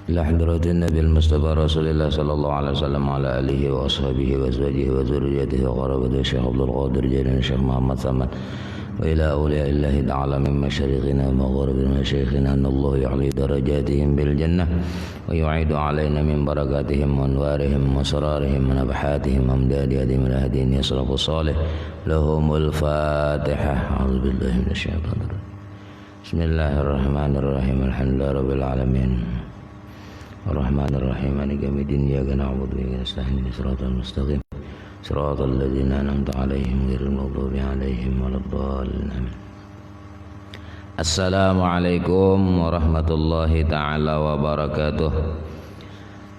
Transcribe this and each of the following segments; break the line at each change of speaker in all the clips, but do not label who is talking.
إلى حضرة النبي المصطفى رسول الله صلى الله عليه وسلم وعلى آله وأصحابه وأزواجه وذريته وقرابته الشيخ عبد القادر جيلاني الشيخ محمد ثمن وإلى أولياء الله تعالى من مشارقنا ومغاربنا شيخنا أن الله يعلي درجاتهم بالجنة ويعيد علينا من بركاتهم وأنوارهم وسرارهم ونفحاتهم وأمداد هديهم الهدين يصرف الصالح لهم الفاتحة. أعوذ بالله من الشيطان الرجيم. بسم الله الرحمن الرحيم. الحمد لله رب العالمين الرحمن الرحيم مالك يوم الدين إياك نعبد وإياك نستعين صراط المستقيم صراط الذين أنعمت عليهم غير المغضوب عليهم ولا الضالين آمين. Assalamualaikum warahmatullahi ta'ala wabarakatuh.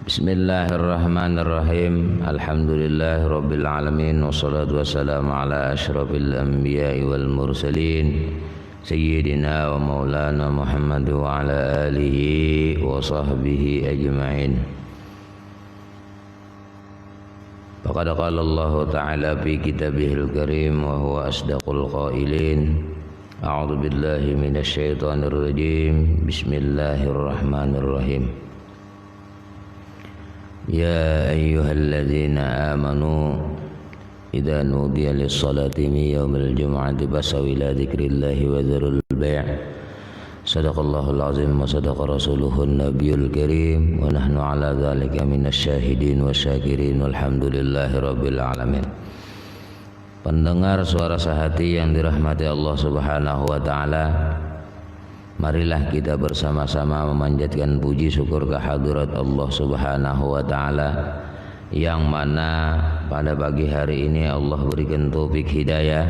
Bismillahirrahmanirrahim. Alhamdulillahi rabbil alamin. Wassalatu wassalamu ala ashrafil anbiya'i wal mursalin Sayyidina wa maulana Muhammad wa ala alihi wa sahbihi ajma'in. Faqad qala Allah ta'ala fi kitabihil karim wa huwa asdaqul qailin. A'udzu billahi minasy syaithanir rajim. Bismillahirrahmanirrahim. Ya ayyuhalladzina amanu idza nudiya lis-salati min yaumil jum'ati fasaw ila dzikrillahi wa dzarul bai'. Shadaqallahul azim wa sadaqa rasuluhun nabiyul karim wa nahnu ala dzalika minasy syahidin wasyakirin walhamdulillahi rabbil alamin. Pendengar suara sehati yang dirahmati Allah Subhanahu wa taala, marilah kita bersama-sama memanjatkan puji syukur kehadirat Allah Subhanahu wa taala yang mana pada pagi hari ini Allah berikan taufik hidayah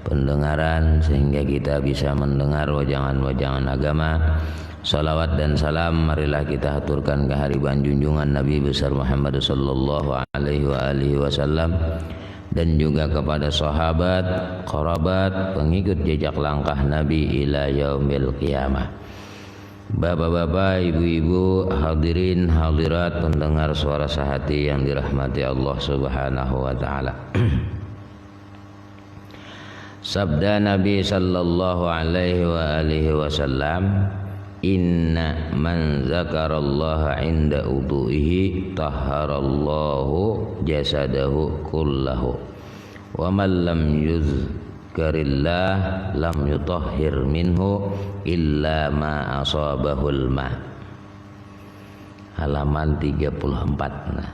pendengaran sehingga kita bisa mendengar wajangan-wajangan agama. Salawat dan salam marilah kita haturkan kehadiran junjungan Nabi besar Muhammad sallallahu alaihi wasallam dan juga kepada sahabat, kerabat, pengikut jejak langkah Nabi ila yaumil qiyamah. Bapak-bapak, ibu-ibu, hadirin hadirat pendengar suara sehati yang dirahmati Allah Subhanahu wa taala. Sabda Nabi sallallahu alaihi wa alihi wasallam, inna man zakarallaha inda udu'ihi tahharallahu jasadahu kullahu wa man lam yuzkarillah lam yutahhir minhu illa ma asabahul ma. Halaman 34. Nah,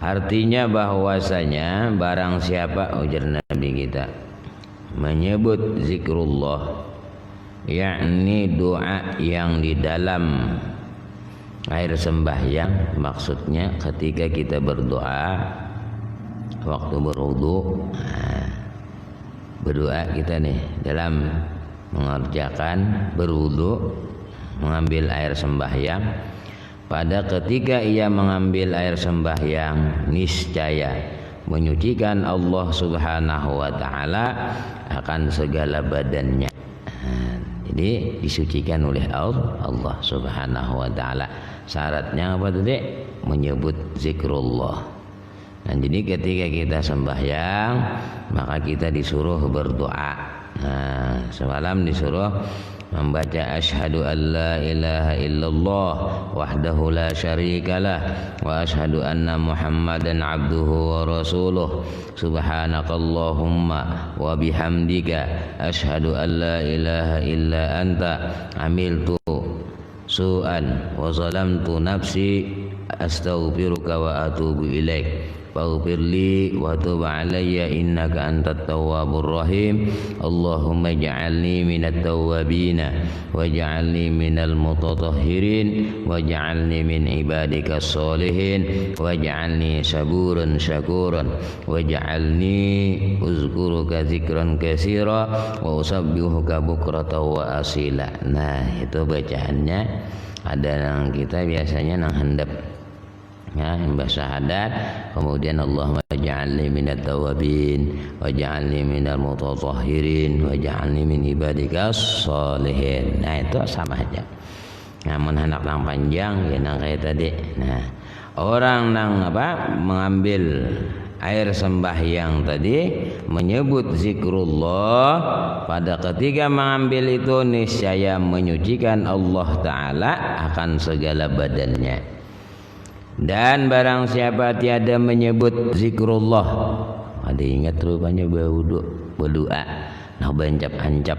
artinya bahwasanya barang siapa, ujar Nabi kita, menyebut zikrullah, yakni doa yang di dalam air sembahyang, maksudnya ketika kita berdoa waktu berwudu, berdoa kita nih dalam mengerjakan berwudu, mengambil air sembahyang. Pada ketika ia mengambil air sembahyang, niscaya menyucikan Allah Subhanahu wa taala akan segala badannya. Jadi disucikan oleh Allah Subhanahu wa taala. Syaratnya apa tadi? Menyebut zikrullah. Nah, jadi ketika kita sembahyang, maka kita disuruh berdoa. Nah, semalam disuruh membaca asyhadu an la ilaha illallah wahdahu la syarikalah wa asyhadu anna muhammadan abduhu wa rasuluh subhanakallahumma wa bihamdika asyhadu an la ilaha illa anta amiltu su'an wa zalamtu nafsi astaghfiruka wa atubu ilaik faghfirli wa tub alayya innaka antat tawwabur rahim. Allahumma ij'alni minat tawwabina waj'alni minal mutatahhirin waj'alni min ibadikas sholihin waj'alni saburan syakuran waj'alni uzkuruka dzikran katsira wa usabbihuka bukratan wa asila. Nah, itu bacaannya. Ada yang kita biasanya nang handap, ya, bahasa syahadat, kemudian Allahumma ja'alni minat tawabin waj'alni minal mutatahhirin waj'alni min ibadikas sholihin. Nah, itu sama aja. Namun anak nang panjang ya nang kayak tadi. Nah, orang nang mengambil air sembahyang tadi menyebut zikrullah, pada ketika mengambil itu niscaya menyucikan Allah Ta'ala akan segala badannya. Dan barang siapa tiada menyebut zikrullah, ada ingat rupanya berdoa, nah bencap-ancap,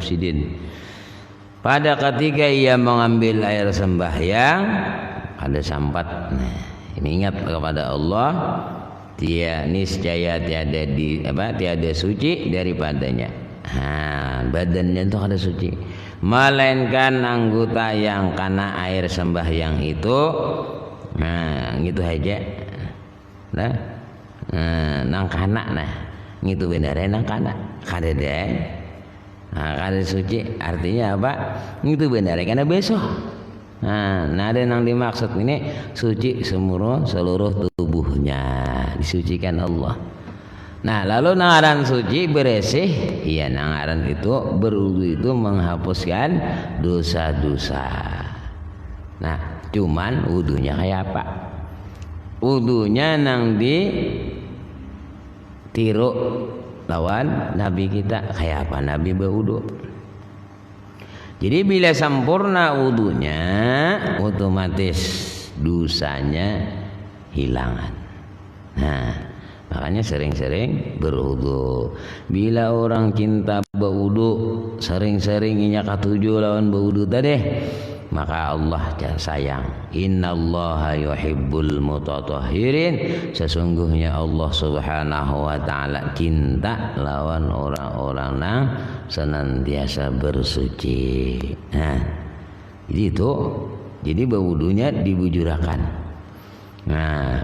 sidin. Pada ketika ia mengambil air sembahyang ada sampat, ini ingat kepada Allah, niscaya tiada suci daripadanya. Badannya itu ada suci, melainkan anggota yang kena air sembahyang itu. Gitu aja. Nang kana gitu benar nang kana kada deh. Kada suci artinya apa? Itu benar karena besok. Ada yang dimaksud ini suci seluruh tubuhnya disucikan Allah. Lalu nangaran suci bersih, iya nangaran itu berwudu itu menghapuskan dosa-dosa. Cuman wudunya kayak apa? Wudunya nang ditiru lawan Nabi kita kayak apa Nabi berwudu. Jadi bila sempurna wudunya, otomatis dosanya hilangan. Makanya sering-sering berwudu. Bila orang cinta berwudu, sering-sering inya katuju lawan berwudu tadi, maka Allah sayang. Innallaha yuhibbul mutatahhirin. Sesungguhnya Allah Subhanahu wa taala cinta lawan orang-orang nang senantiasa bersuci. Jadi berwudunya dibujurakan.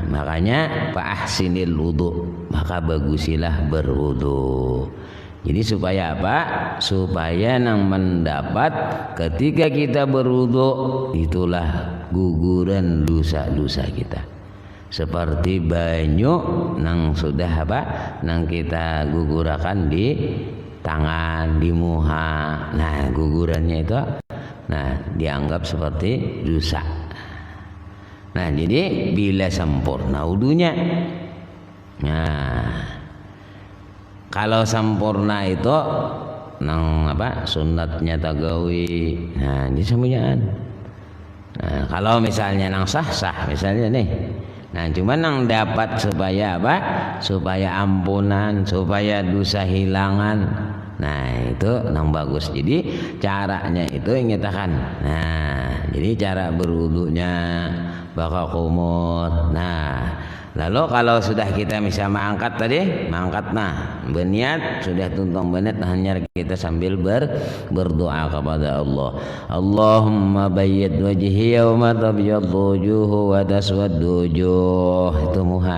Makanya fa'ahsinil wudu, maka bagusilah berwudu. Jadi supaya apa? Supaya nang mendapat ketika kita berwudu itulah guguran dosa-dosa kita. Seperti banyu nang sudah nang kita gugurakan di tangan, di muha. Gugurannya itu dianggap seperti dosa. Jadi bila sempurna wudunya. Kalau sempurna itu nang sunatnya tagawi. Ini semuanya. Kalau misalnya nang sah misalnya nih. Cuman nang dapat supaya supaya ampunan, supaya dosa hilangan. Itu nang bagus. Jadi caranya itu ingetakan. Jadi cara berwudunya bakal kumut. Lalu kalau sudah kita bisa mengangkat berniat sudah tuntung berniat, hanya kita sambil berdoa kepada Allah. Allahumma bayyid wajhi yawma tabyaddu wujuhu wa taswaddu wujuh. Itu muha.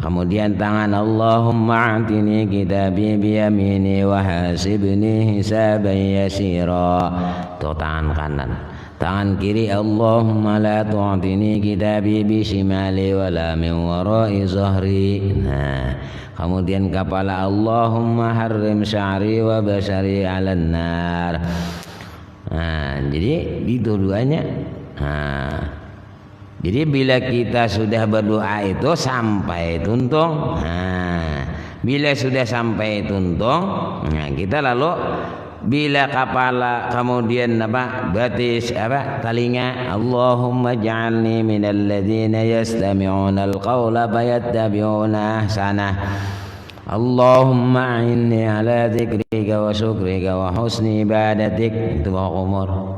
Kemudian tangan, Allahumma a'tini kitabi biyamini wa hasibni hisaban yasira. Itu tangan kanan. Tangan kiri, Allahumma la tu'tini kitabi bishimali wala min wara'i zahri. Kemudian kepala, Allahumma harrim sya'ri wa basari 'alan nar. Jadi itu duanya. Jadi bila kita sudah berdoa itu sampai tuntung. Bila sudah sampai tuntung, kita lalu bila kepala kemudian batis telinga, Allahumma ja'alni minal ladzina yastami'una al-qawla fayattabi'una ahsanah. Allahumma a'inni ala dzikrika wa syukrika wa husni ibadatik. Itu umur.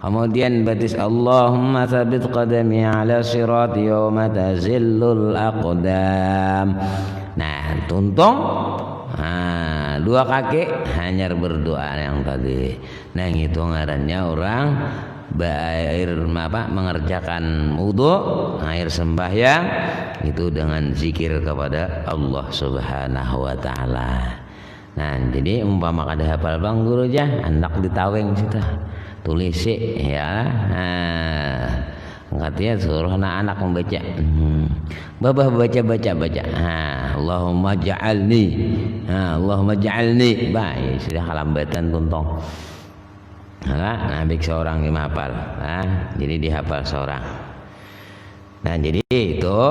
Kemudian batis, Allahumma tsabbit qadami ala sirati yawma tazillul aqdam. Tuntung. Dua kaki hanya berdoa yang tadi. Itu ngarannya orang mengerjakan wudu, air sembahyang itu dengan zikir kepada Allah Subhanahu wa taala. Jadi umpama kada hafal bang guru aja, anak ditaweng situ. Tulis ya. Katanya suruh anak-anak membaca. Babah baca. Allahumma ja'alni. Allahumma ja'alni. Baik, sudah kalambatan tuntong. Nabi seorang yang menghafal. Jadi dihafal seorang. Nah jadi itu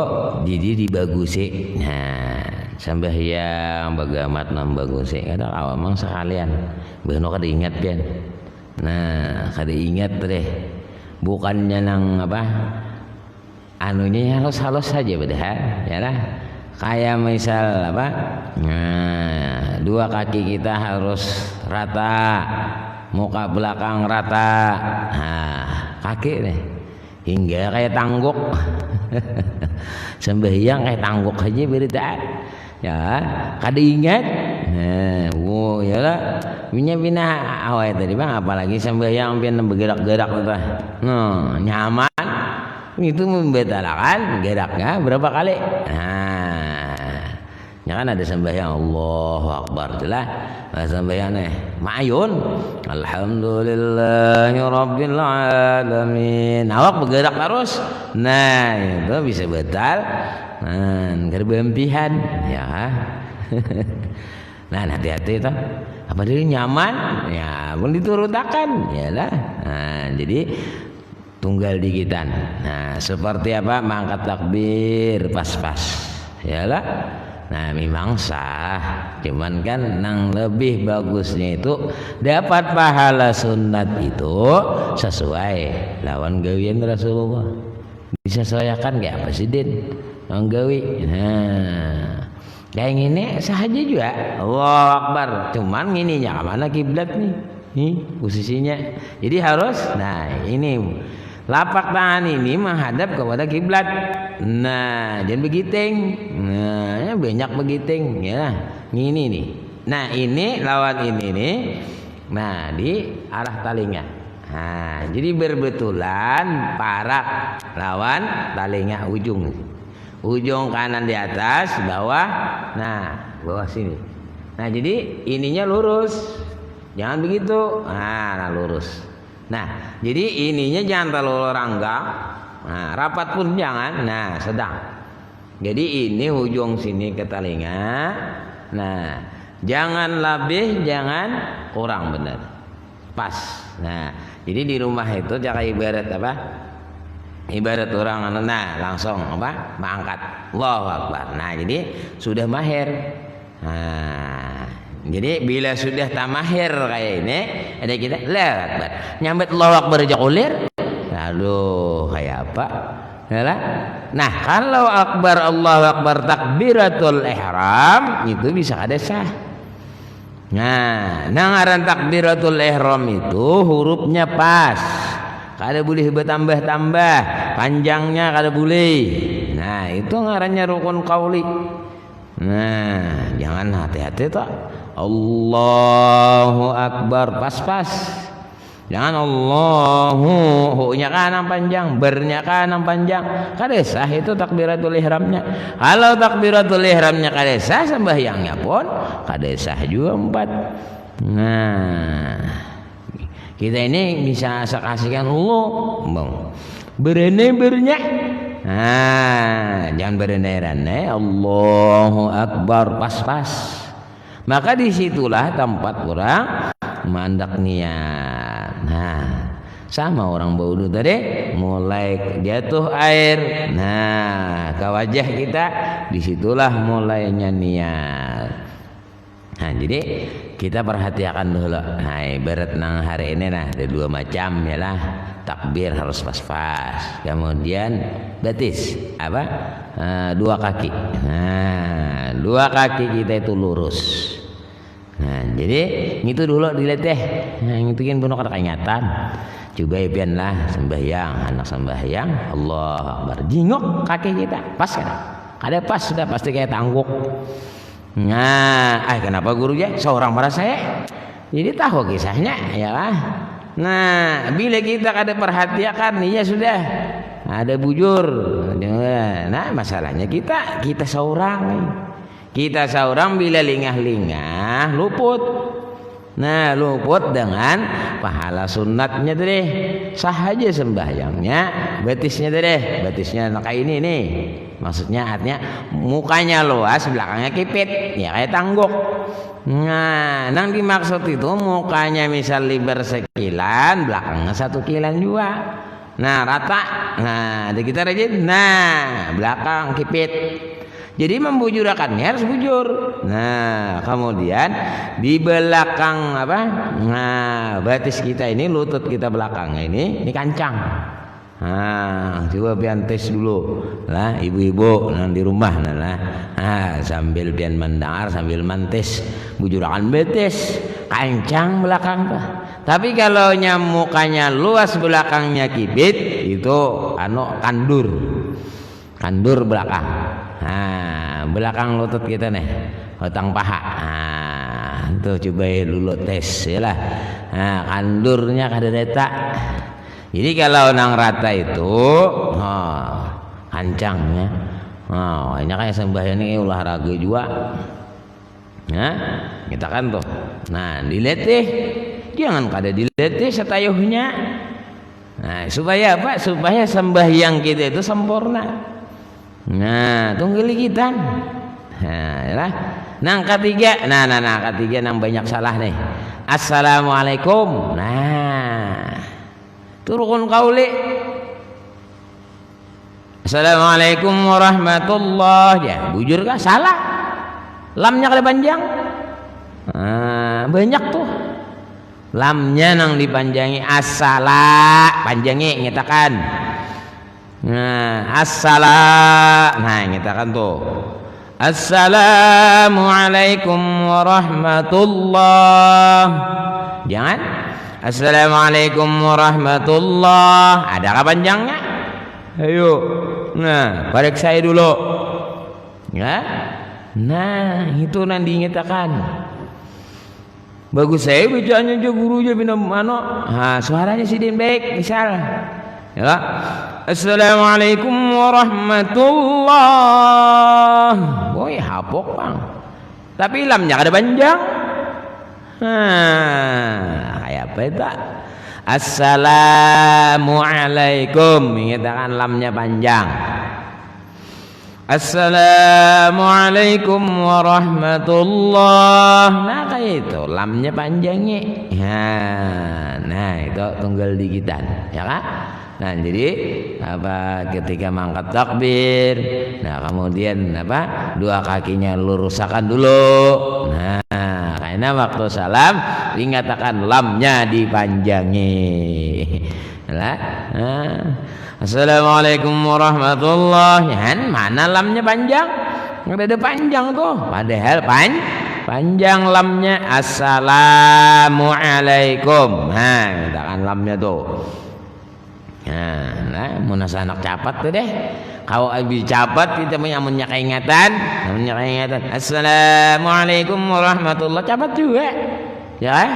jadi dibagusi. Nah sembahyang bagamat bagusi kada awamang sekalian beno kada ingat kan. Nah kada ingat deh, bukannya nang apa anunya halus-halus saja padahal ya lah. Kayak misal apa, nah, dua kaki kita harus rata, muka belakang rata, nah kaki nih hingga kayak tangguk. Sembahyang kayak tangguk aja berita ya kada ingat. Nah wow ya lah bina awal tadi bang, apalagi sembahyang pian bergerak-gerak tuh no nyaman itu membatalkan geraknya berapa kali. Ya kan ada sembahyang Allahu Akbar jelah sembahyang nih ma'yun alhamdulillahi rabbil alamin awak bergerak terus. Nah itu bisa batal. Nah kerbempihan ya. Nah hati-hati itu apa diri nyaman ya pun diturutakan ya lah. Nah jadi tunggal dikitan. Nah seperti apa mangkat takbir pas-pas ya lah. Nah memang sah, cuman kan nang lebih bagusnya itu dapat pahala sunat itu sesuai lawan gawian Rasulullah. Disesuaikan kayak apa sih Din? Nang gawi. Nah kayak gini sah aja juga. Allahu Akbar. Cuman gininya mana kiblat nih? Posisinya. Jadi harus. Nah ini lapak tangan ini menghadap kepada kiblat. Nah, jangan begiting. Nah, banyak begiting ya. Ini nih. Nah, ini lawan ini nih. Nah, di arah talinga. Nah, jadi berbetulan parak lawan talinga ujung. Ujung kanan di atas, bawah. Nah, bawah sini. Nah, jadi ininya lurus. Jangan begitu. Nah, lurus. Nah, jadi ininya jangan terlalu ranggang. Nah, rapat pun jangan. Nah, sedang. Jadi ini ujung sini ke telinga. Nah, jangan lebih, jangan kurang benar. Pas. Nah, jadi di rumah itu jangan ibarat apa? Ibarat orang nah langsung apa? Mengangkat Allahu Akbar. Nah, jadi sudah mahir. Nah, jadi bila sudah tamahir kayak ini, ada kita Allahu Akbar. Nyambet Allahu Akbar aja kulir. Aduh, kayak apa? Yalah. Nah, kalau akbar Allahu Akbar takbiratul ihram itu bisa kada sah. Nah, ngaran takbiratul ihram itu hurufnya pas. Kada boleh bertambah-tambah, panjangnya kada boleh. Nah, itu ngarannya rukun qauli. Nah, jangan hati-hati toh. Allahu Akbar pas-pas. Jangan Allahu hu-nya kanan panjang, ber-nya kanan panjang. Kada sah itu takbiratul ihramnya. Kalau takbiratul ihramnya kada sah, sembahyangnya pun kada sah juga empat. Nah, kita ini bisa kasihkan Allah, bang. Berene-bernya. Nah, jangan berene-rene. Allahu Akbar pas-pas. Maka disitulah tempat orang mandak niat. Nah, sama orang baudu tadi mulai jatuh air. Nah, ke wajah kita disitulah mulainya niat. Nah, jadi kita perhatikan dulu. Nah, ibarat nang hari ini nah ada dua macam ya lah. Takbir harus pas-pas. Kemudian batis apa? Dua kaki. Nah, dua kaki kita itu lurus. Nah, jadi itu dulu dilihat deh. Nah, itu kan bunuh kada ingatan. Coba pian lah sembahyang, anak sembahyang, Allah Akbar. Jingok kaki kita, pas kan? Kada pas sudah pasti kayak tangguk. Nah, kenapa gurunya seorang marah saya? Jadi tahu kisahnya ya lah. Nah, bila kita kada perhatikan ya sudah ada bujur. Nah, masalahnya kita seorang. Kita seorang bila lingah-lingah luput. Nah, luput dengan pahala sunatnya deh. Sah aja sembahyangnya, betisnya deh. Betisnya kayak ini nih. Maksudnya artinya mukanya luas, belakangnya kipit, ya kayak tangguk. Nah, nang dimaksud itu mukanya misal liber sekilan, belakangnya 1 kilan juga. Nah, rata. Nah, ada kita rajin. Nah, belakang kipit. Jadi membujurakannya harus bujur. Nah, kemudian di belakang apa? Nah, batis kita ini, lutut kita belakang ini kancang. Nah, coba pian tes dulu lah ibu-ibu nah di rumah nah sambil pian mendengar sambil mantes bujurakan betis kancang belakang tuh. Tapi kalau mukanya luas belakangnya kibit itu kandur belakang. Nah, belakang lutut kita nih otang paha. Nah, tuh coba dulu tes ya lah. Nah, kandurnya kada detak. Jadi kalau nang rata itu kancangnya. Ini kayak sembahyang ini olahraga juga. Nah, kita kan tuh. Nah, diletih. Jangan kada diletih setayuhnya. Nah, supaya apa? Supaya sembahyang kita itu sempurna. Nah, tunggu likitan. Nah, yalah. Nang ketiga, ketiga nang banyak salah nih. Assalamualaikum. Nah, turun kauli. Assalamualaikum warahmatullahi. Ya, bujur kah? Salah. Lamnya kada panjang. Banyak tuh. Lamnya nang dipanjangi asala, panjangi ngetakan. Nah, asala. Nah, ngetakan tuh. Assalamualaikum warahmatullahi. Jangan Assalamualaikum warahmatullahi. Adakah panjangnya? Ayo. Nah, periksa dulu. Ya. Nah, itu nanti ngetakan. Bagus saya bacanya aja guru aja bina mano. Suaranya sidin baik misal. Ya. Assalamualaikum warahmatullahi. Boy hapok bang. Tapi lamnya kada panjang. Kayak apa itu? Assalamualaikum. Mengatakan lamnya panjang. Assalamualaikum warahmatullahi. Nah kayak itu lamnya panjangnya. Nah itu tunggal dikitan, ya kan? Nah jadi apa ketika mangkat takbir, nah kemudian apa dua kakinya lurusakan dulu. Nah karena waktu salam dikatakan lamnya dipanjangi. Nah. Assalamualaikum warahmatullahi. Mana lamnya panjang? Nggak ada panjang tuh. Padahal panjang lamnya. Assalamualaikum. Nah, katakan lamnya tuh. Nah, mau nasa anak capat tuh deh. Kau habis capat kita punya amunnya keingatan. Assalamualaikum warahmatullahi. Capat juga. Ya.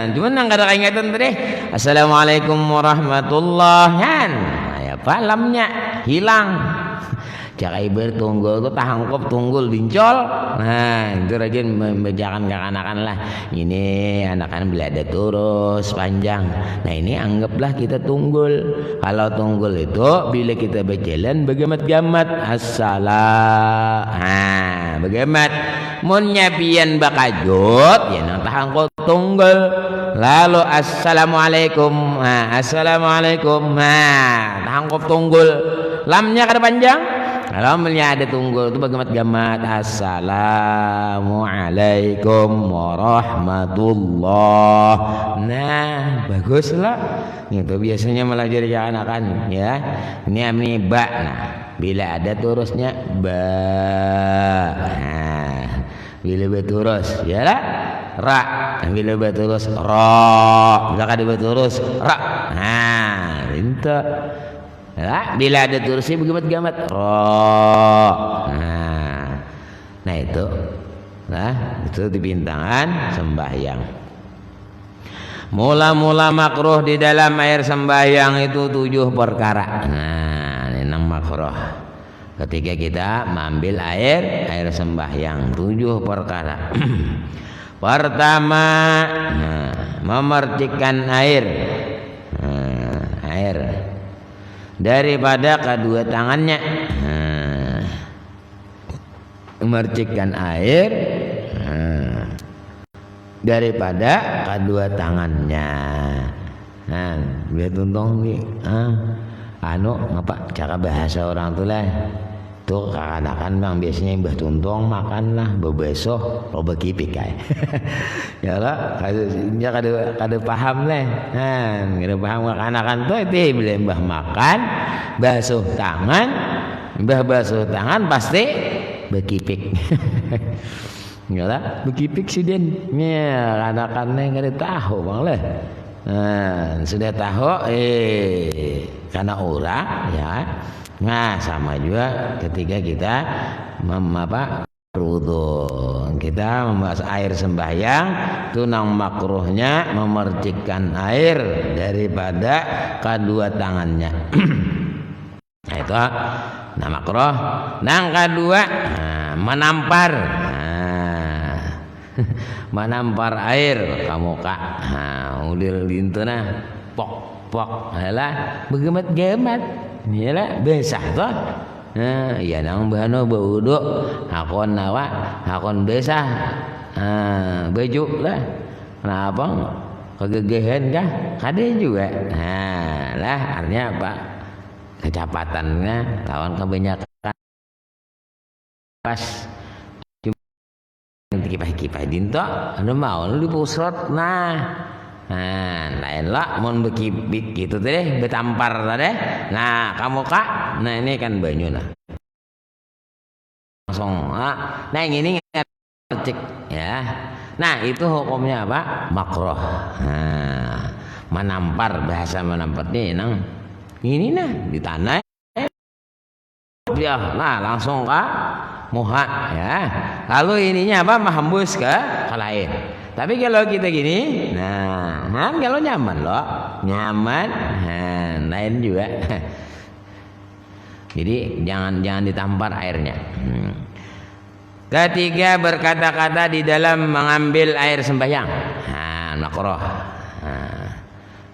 Cuman nang kada kaingatan tadi. Assalamualaikum warahmatullahi. Nah, ya apa lamnya hilang. Jakai bertunggul tuh tahangkop tunggul dincol. Nah, itu rajin membacakan ke anak-anak lah. Ini anak-anak bila ada terus panjang. Nah, ini anggaplah kita tunggul. Kalau tunggul itu bila kita berjalan begamat-gamat assalam. Nah, begamat. Mun nyapian bakajut ya nang tahangkop tunggul. Lalu assalamualaikum. Nah, assalamualaikum. Nah, tahangkop tunggul. Lamnya kada panjang. Kalau melihat ada tunggul itu bagamat-gamat. Assalamualaikum warahmatullahi. Nah, baguslah. Itu biasanya melajari anak-anak ya. Ini ba. Nah, bila ada terusnya ba. Nah, bila beturus ya lah. Ra. Bila beturus ra. Bila kada beturus ra. Nah, itu. Bila ada turusnya begamat-gamat nah itu dibintangan sembahyang. Mula-mula makruh di dalam air sembahyang itu 7 perkara. Nah ini makruh ketika kita mengambil air sembahyang 7 perkara. Pertama memercikkan air daripada kedua tangannya. Memercikkan air daripada kedua tangannya. Nah, biar tuntong nih, anu apa cara bahasa orang tuh lah. Tuh kakak-kakak bang biasanya mbah tuntong makan lah bebesoh lo bekipik kayak ya lah kada paham lah kada paham kakak-kakak tuh itu bila mbah makan basuh tangan mbah basuh tangan pasti bekipik ya lah bekipik sih den ya kakak-kakaknya kada tahu bang lah. Sudah tahu karena orang ya. Nah sama juga ketika kita berwudu, kita membahas air sembahyang itu nang makruhnya memercikkan air daripada kedua tangannya. Nah itu nah makruh. Nang kedua menampar menampar air kamu kak udil dintuna pok lah begemat-gemat iyalah besah toh. Nah, iya nang bahano baudu hakon nawa hakon besah. Baju lah. Kenapa? Kegegehan kah? Kade juga. Nah, lah artinya apa? Kecapatannya lawan kebanyakan pas kipai-kipai dinto anu mau di pusat lain lah mun bekipik gitu deh betampar tadi. Nah kamu kak nah ini kan banyu nah langsung nah yang ini cek ya. Nah itu hukumnya apa? Makruh. Menampar bahasa menamparnya nang ini nah di tanah ya nah langsung kak muha ya. Lalu ininya apa? Menghembus ke lain. Tapi kalau kita gini, nah kalau nyaman loh, nyaman, lain juga. Jadi jangan ditampar airnya. Ketiga berkata-kata di dalam mengambil air sembahyang, makruh.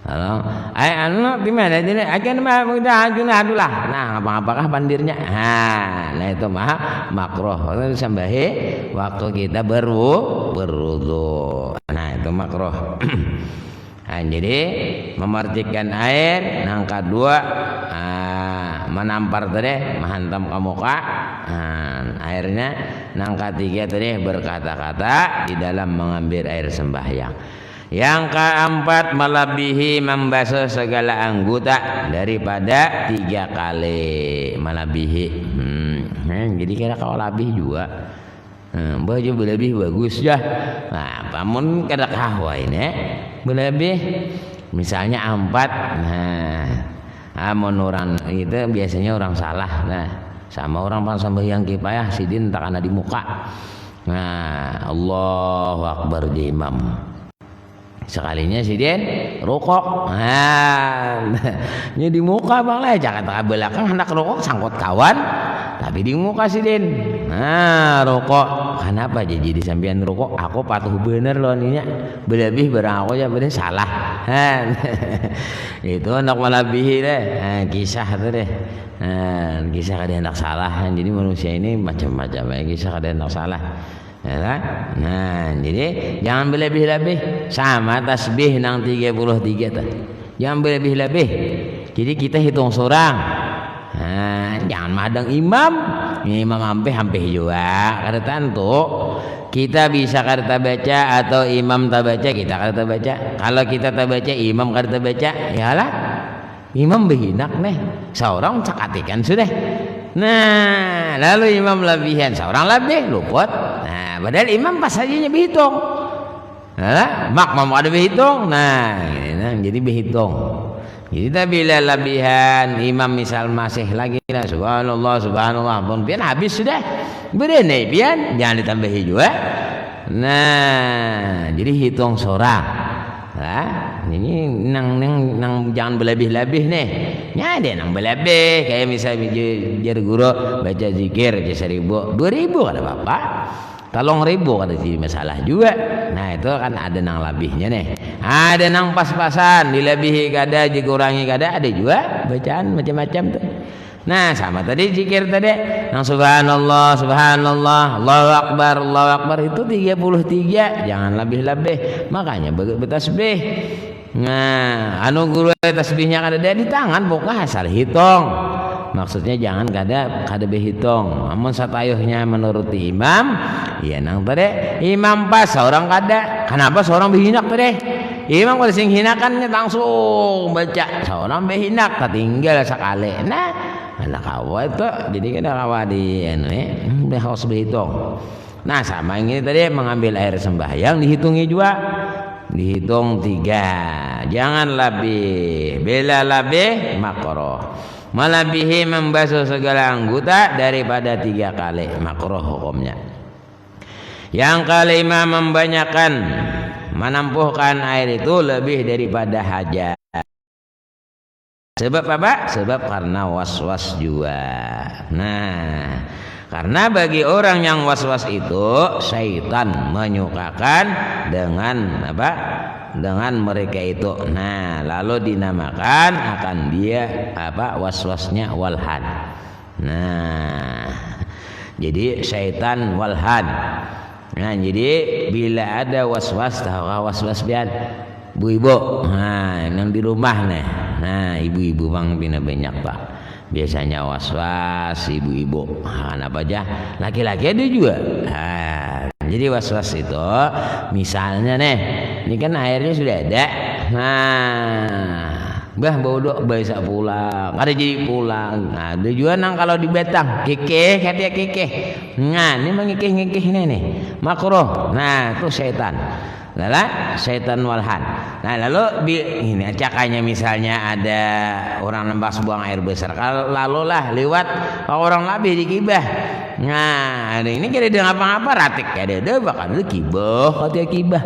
Halo, anu gimana ini? Akan mudah adulah. Nah, apakah bandirnya? Nah itu makruh. Kalau sambahi waktu kita berwudu. Nah itu makruh. Nah, jadi memercikkan air. Yang kedua menampar tadi, menghantam ke muka. Airnya. Yang ketiga tadi berkata-kata di dalam mengambil air sembahyang. Yang keempat melebihi membasuh segala anggota daripada 3 kali melebihi. Jadi kira kalau lebih juga baju lebih bagus ya. Nah pamun kada kahwa ini lebih misalnya 4. Amun orang itu biasanya orang salah. Nah sama orang pas sembahyang kipayah sidin tak ada di muka. Nah Allahu Akbar di imam. Sekalinya si Den rokok, ini di muka bang lah, jangan tak belakang hendak rokok sangkut kawan, tapi di muka si Den, rokok, kenapa jadi di sambian rokok? Aku patuh bener loh ninya, berlebih barang aku ya bener salah, itu hendak melebihi deh, kisah tuh deh, kisah kada hendak salah, jadi manusia ini macam-macam ya kisah kada hendak salah. Ya kan? Nah, jadi jangan berlebih-lebih sama tasbih nang 33 tadi. Jangan berlebih-lebih. Jadi kita hitung seorang. Nah, jangan madang imam. Imam hampir juga. Kada tentu kita bisa kada baca atau imam tak baca kita kada baca. Kalau kita tak baca imam kada baca, yalah. Imam behinak nih. Seorang cakatikan sudah. Nah, lalu imam lebihan, seorang lebih luput. Nah, padahal imam pas saja berhitung. Nah, makmum ada berhitung. Nah, jadi berhitung. Jadi bila lebihan imam misal masih lagi lah subhanallah pun pian habis sudah. Berene pian jangan ditambahi juga. Nah, jadi hitung seorang. Nah, ini nang jangan berlebih-lebih nih. Nyade nang berlebih kayak misalnya jar guru baca zikir aja 1000, 2000 kada apa-apa. 3.000 kada jadi masalah juga. Nah, itu kan ada nang lebihnya nih. Ada nang pas-pasan, dilebihi kada, dikurangi kada, ada juga bacaan macam-macam tuh. Nah, sama tadi zikir tadi nang subhanallah, Allahu akbar itu 33, jangan lebih-lebih. Makanya bertasbih Nah, anu guru tasbihnya kada ada di tangan pokoknya asal hitung. Maksudnya jangan kada berhitung. Amun satayuhnya menuruti imam, ya nang tadi imam pas seorang kada. Kenapa seorang berhinak tadi? Imam kalau sing hinakan langsung baca, seorang berhinak tertinggal sekali. Nah, anak kawa itu jadi kada kawa di harus berhitung. Nah, sama ini tadi mengambil air sembahyang dihitungi juga. Dihitung 3. Jangan lebih. Bila lebih makruh. Melebihi membasuh segala anggota daripada 3 kali, makruh hukumnya. Yang kelima, membanyakan menampuhkan air itu lebih daripada hajat. Sebab apa? Sebab karena was-was juga. Nah, karena bagi orang yang was-was itu syaitan menyukakan dengan apa? Dengan mereka itu. Nah, lalu dinamakan akan dia apa? Was-wasnya walhan. Nah, jadi syaitan walhan. Nah, jadi bila ada was-was, tahu was-was biar ibu-ibu. Nah, yang di rumah nih. Nah, ibu-ibu bang bina banyak pak. Biasanya was-was ibu-ibu. Kenapa aja? Laki-laki ada juga. Nah, jadi was-was itu misalnya nih, ini kan airnya sudah ada. Nah, bah bodoh bisa pulang. Ada jadi pulang. Nah, ada juga nang kalau di Betang, kekeh katanya kekeh. Nah, ini mengikeh-ngikeh nih. Makruh. Nah, itu setan. Lala setan walhan. Nah, lalu ini cakanya misalnya ada orang nembas buang air besar. Kalau lalu lah lewat orang lebih dikibah. Nah, ini kira dia ngapa-ngapa ratik ada bahkan itu kibah katanya kibah.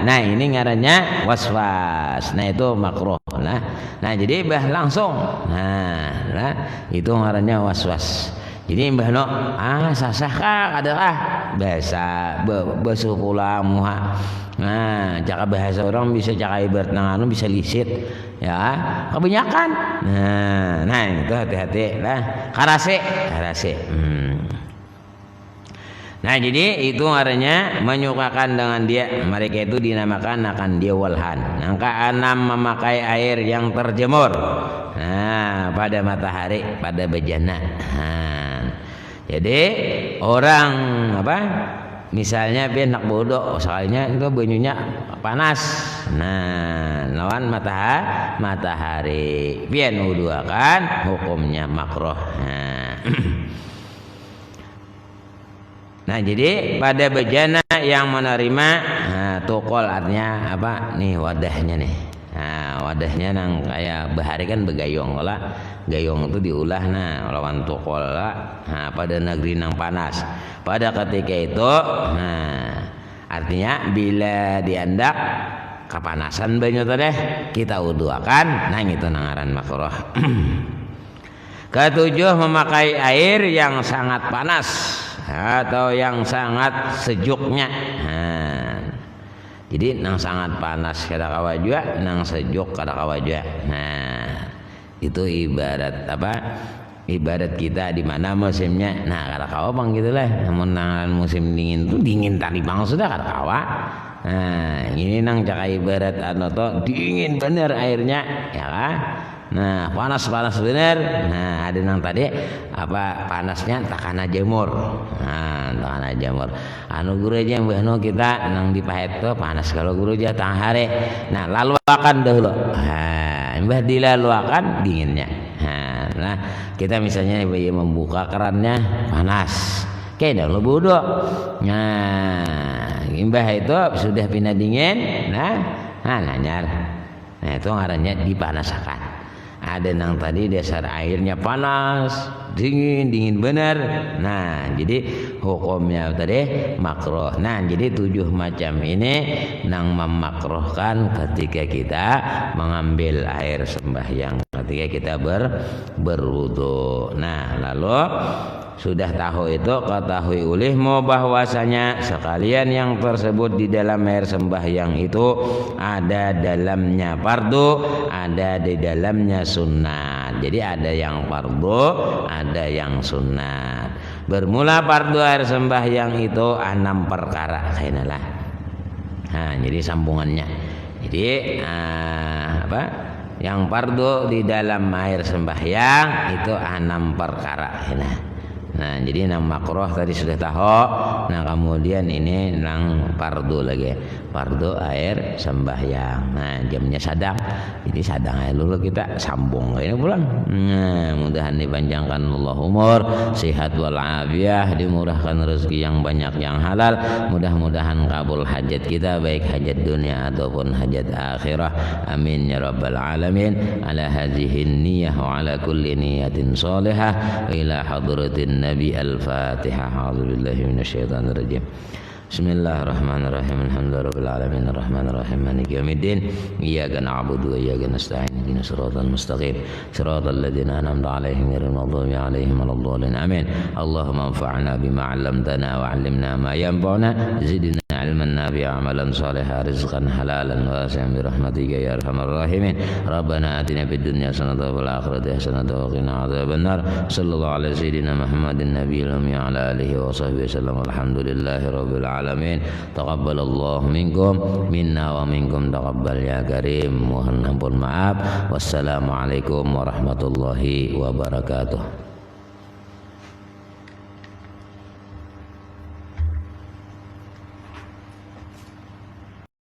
Nah, ini ngarannya was-was. Nah, itu makruh. Nah, jadi bah langsung. Nah, itu ngarannya was-was. Jadi mbah no sasah kah adakah bahasa basuh pulang muha. Nah, cakap bahasa orang bisa cakap ibarat nanganu bisa lisit ya kebanyakan. Nah itu hati-hati lah karase. Nah, jadi itu artinya menyukakan dengan dia. Mereka itu dinamakan akan dia walhan. Angka 6 memakai air yang terjemur. Nah, pada matahari, pada bejana. Nah, jadi orang apa? Misalnya dia nak bodoh, soalnya itu banyunya panas. Nah, lawan matahari. Pian wuduakan hukumnya makruh. Nah, jadi pada bejana yang menerima tukol artinya apa? Nih wadahnya nih. Nah, wadahnya nang kayak bahari kan begayung lah. Gayung itu diulah lawan tukol lah. Nah, pada negeri nang panas. Pada ketika itu, artinya bila diandak kepanasan banyu teh kita wuduakan, nah itu nangaran makruh. Ketujuh, memakai air yang sangat panas atau yang sangat sejuknya. Jadi nang sangat panas kada kawa juga, nang sejuk kada kawa juga. Nah, itu ibarat apa? Ibarat kita di mana musimnya. Nah, kada kawa bang gitulah. Namun nang musim dingin tuh dingin tadi bang sudah kada kawa. Nah, ini nang caka ibarat to dingin bener airnya, ya kan? Nah, panas bener. Nah, ada nang tadi apa panasnya takana jamur. Nah, takana jamur. Anu guru aja mbahno kita nang dipahit tuh panas kalau guru aja tang hari. Nah, laluakan dahulu. Mbah dilaluakan dinginnya. Nah, kita misalnya membuka kerannya panas. Oke, dah lo bodoh. Nah, mbah itu sudah pindah dingin. Nah, nanyar. Nah, itu ngarannya dipanasakan. Ada nang tadi dasar airnya panas, dingin benar. Nah, jadi hukumnya tadi makruh. Nah, jadi 7 macam ini nang memakruhkan ketika kita mengambil air sembahyang, ketika kita berwudu. Nah, lalu sudah tahu itu, ketahui olehmu bahwasanya sekalian yang tersebut di dalam air sembahyang itu ada dalamnya fardu, ada di dalamnya sunnat. Jadi ada yang fardu, ada yang sunnat. Bermula fardu air sembahyang itu 6 perkara kainalah. Nah, jadi sambungannya. Jadi yang fardu di dalam air sembahyang itu 6 perkara. Nah, jadi nang makruh tadi sudah tahu. Nah, kemudian ini nang fardu lagi. Fardu air sembahyang. Nah, jamnya sadang. Jadi sadang aja dulu kita sambung ini pulang. Nah, mudahan dipanjangkan Allah umur, sehat walafiat, dimurahkan rezeki yang banyak yang halal. Mudah-mudahan kabul hajat kita baik hajat dunia ataupun hajat akhirah. Amin ya rabbal alamin. Ala hadhihi niyyah wa ala kulli niyatin salihah ila hadratin Nabi Al-Fatihah. A'udzubillahi minasyaitonir rajim. Bismillahirrahmanirrahim. Alhamdulillahirabbil alamin arrahmanir rahim maliki yaumiddin. Iyyaka na'budu wa iyyaka nasta'in. Ihdinas siratal mustaqim. Siratal ladzina an'amta 'alaihim ghairil maghdubi 'alaihim waladdallin. Amin. Allahumma anfa'na bima 'allamtana wa 'allimna ma yanfa'una. Zidna ilman nafi'an 'amalan shalihan rizqan halalan wasi'an bi rahmatika ya arhamar rahimin. Rabbana atina fid dunya hasanatan wa fil akhirati hasanatan wa qina adzabannar. Sallallahu alaihi sayyidina Muhammadin nabiyil ummi wa ala alihi wa sahbihi wasallam. Alhamdulillahi rabbil alamin. Taqabbalallahu minkum minna wa minkum taqabbal ya karim. Mohon ampun maaf. Wassalamualaikum warahmatullahi wabarakatuh.